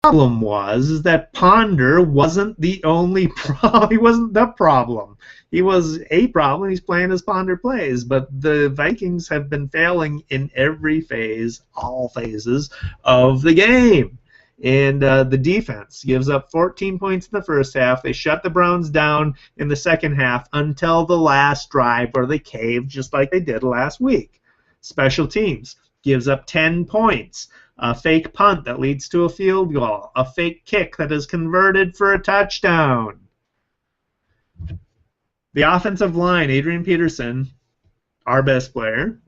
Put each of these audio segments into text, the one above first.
problem was is that Ponder wasn't the only problem. He wasn't the problem. He was a problem. He's playing as Ponder plays, but the Vikings have been failing in every phase, all phases of the game. And the defense gives up 14 points in the first half. They shut the Browns down in the second half until the last drive where they caved just like they did last week. Special teams gives up 10 points. A fake punt that leads to a field goal. A fake kick that is converted for a touchdown. The offensive line, Adrian Peterson, our best player,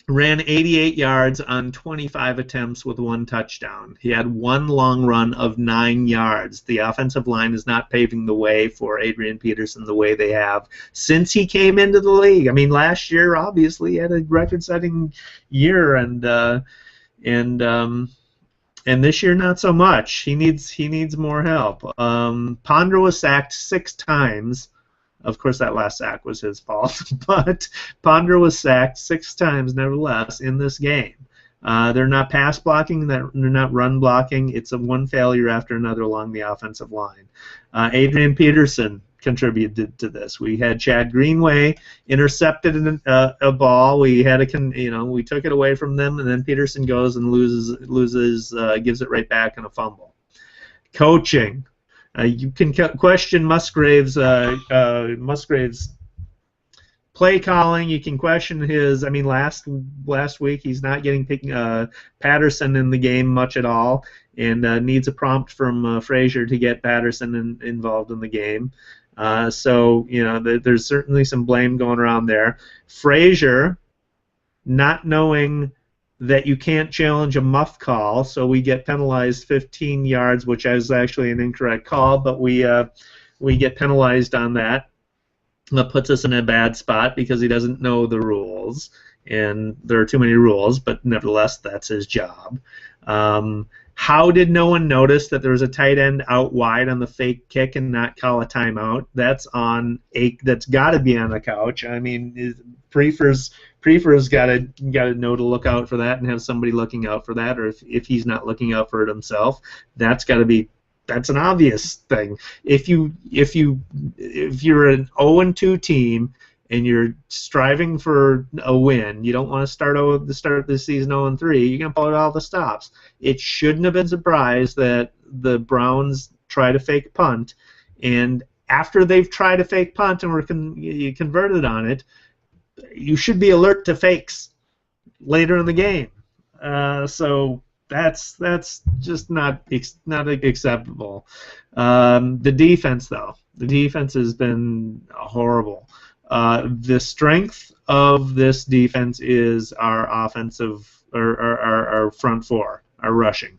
ran 88 yards on 25 attempts with 1 touchdown. He had 1 long run of 9 yards. The offensive line is not paving the way for Adrian Peterson the way they have since he came into the league. I mean, last year, obviously, he had a record-setting year, and this year not so much. He needs more help. Ponder was sacked 6 times. Of course, that last sack was his fault, but Ponder was sacked 6 times, nevertheless, in this game. They're not pass blocking, they're not run blocking. It's one failure after another along the offensive line. Adrian Peterson contributed to this. We had Chad Greenway intercepted a ball. We had we took it away from them, and then Peterson goes and gives it right back in a fumble. Coaching. You can question Musgrave's play calling. You can question his. I mean, last week he's not getting Patterson in the game much at all, and needs a prompt from Frazier to get Patterson involved in the game. So there's certainly some blame going around there. Frazier not knowing that you can't challenge a muff call, so we get penalized 15 yards, which is actually an incorrect call, but we get penalized on that. That puts us in a bad spot because he doesn't know the rules, and there are too many rules, but nevertheless, that's his job. How did no one notice that there was a tight end out wide on the fake kick and not call a timeout? That's got to be on the couch. I mean, Prefer's got to know to look out for that and have somebody looking out for that, or if he's not looking out for it himself, that's an obvious thing. If you're an 0-2 team and you're striving for a win, you don't want to start the season 0-3. You're going to pull out all the stops. It shouldn't have been surprised that the Browns try to fake punt, and after they've tried a fake punt and were converted on it, you should be alert to fakes later in the game. So that's just not acceptable. The defense, though, has been horrible. The strength of this defense is our offensive, or our front four, our rushing,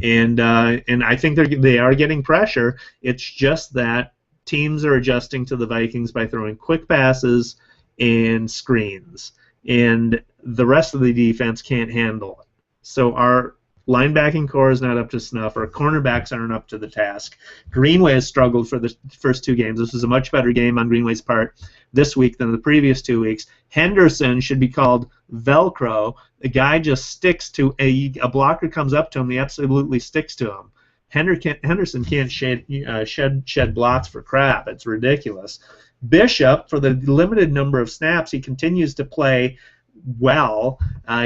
and I think they are getting pressure. It's just that teams are adjusting to the Vikings by throwing quick passes and screens, and the rest of the defense can't handle it. So our linebacking core is not up to snuff. Our cornerbacks aren't up to the task. Greenway has struggled for the first 2 games. This was a much better game on Greenway's part this week than the previous 2 weeks. Henderson should be called Velcro. The guy just sticks to a blocker comes up to him. He absolutely sticks to him. Henderson can't shed blots for crap. It's ridiculous. Bishop, for the limited number of snaps he continues to play well,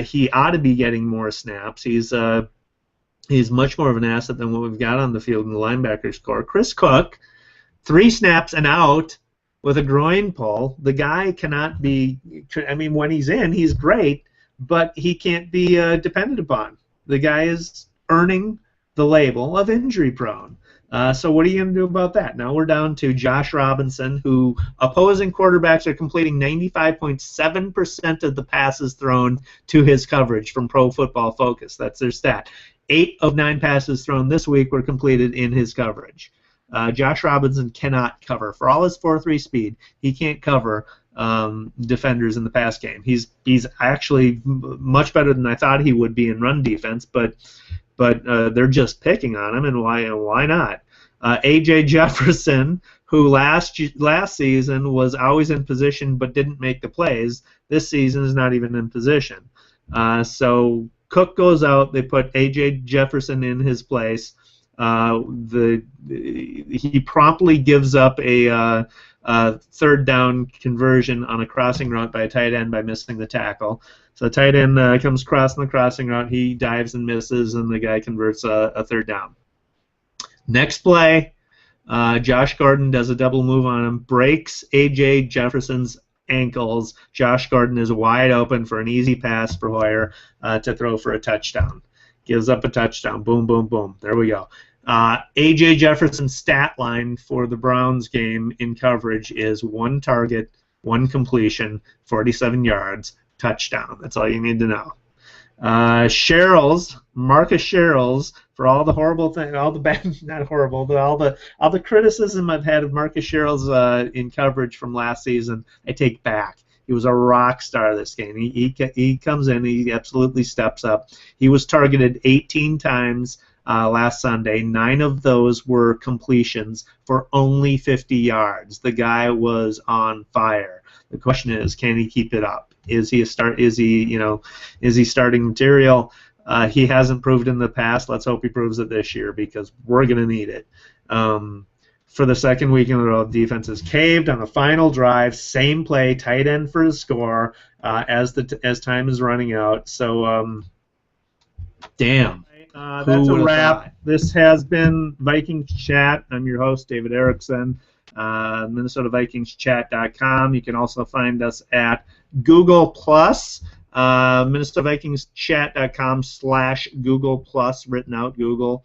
he ought to be getting more snaps. He's much more of an asset than what we've got on the field in the linebackers core. Chris Cook, 3 snaps and out with a groin pull. The guy cannot be. I mean, when he's in, he's great, but he can't be depended upon. The guy is earning the label of injury prone. So what are you going to do about that? Now we're down to Josh Robinson, who opposing quarterbacks are completing 95.7% of the passes thrown to his coverage from Pro Football Focus. That's their stat. 8 of 9 passes thrown this week were completed in his coverage. Josh Robinson cannot cover. For all his 4.3 speed, he can't cover defenders in the pass game. He's actually much better than I thought he would be in run defense, but they're just picking on him, and why not? A.J. Jefferson, who last season was always in position but didn't make the plays, this season is not even in position. So Cook goes out, they put A.J. Jefferson in his place. He promptly gives up a third down conversion on a crossing route by a tight end by missing the tackle. So the tight end comes crossing the crossing route, he dives and misses, and the guy converts a third down. Next play, Josh Gordon does a double move on him, breaks A.J. Jefferson's ankles. Josh Gordon is wide open for an easy pass for Hoyer to throw for a touchdown. Gives up a touchdown. Boom, boom, boom. There we go. A.J. Jefferson's stat line for the Browns game in coverage is 1 target, 1 completion, 47 yards, touchdown. That's all you need to know. Marcus Sherrills, for all the horrible thing, all the bad, not horrible, but all the criticism I've had of Marcus Sherrills in coverage from last season, I take back. He was a rock star this game. He comes in, he absolutely steps up. He was targeted 18 times last Sunday. 9 of those were completions for only 50 yards. The guy was on fire. The question is, can he keep it up? Is he starting material? He hasn't proved in the past. Let's hope he proves it this year because we're going to need it. For the second week in a row, defense is caved on the final drive. Same play, tight end for his score as time is running out. So, damn. That's a wrap. This has been Vikings Chat. I'm your host, David Erickson. MinnesotaVikingsChat.com. You can also find us at Google+, MinnesotaVikingsChat.com/Google+, written out Google,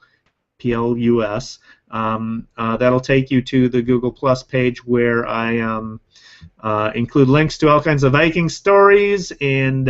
Plus. That'll take you to the Google Plus page where I include links to all kinds of Viking stories, and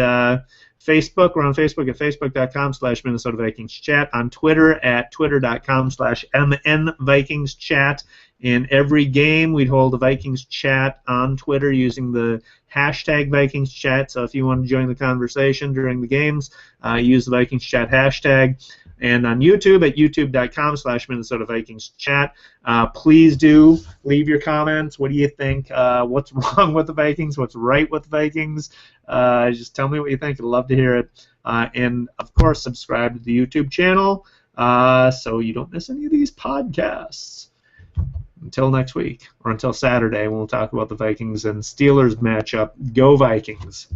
Facebook. We're on Facebook at facebook.com/MinnesotaVikingsChat. On Twitter at twitter.com/MNVikingsChat. In every game, we'd hold a Vikings chat on Twitter using the hashtag Vikings Chat. So if you want to join the conversation during the games, use the Vikings Chat hashtag. And on YouTube at youtube.com/MinnesotaVikingsChat. Please do leave your comments. What do you think? What's wrong with the Vikings? What's right with the Vikings? Just tell me what you think. I'd love to hear it. And, of course, subscribe to the YouTube channel so you don't miss any of these podcasts. Until next week, or until Saturday, when we'll talk about the Vikings and Steelers matchup. Go Vikings!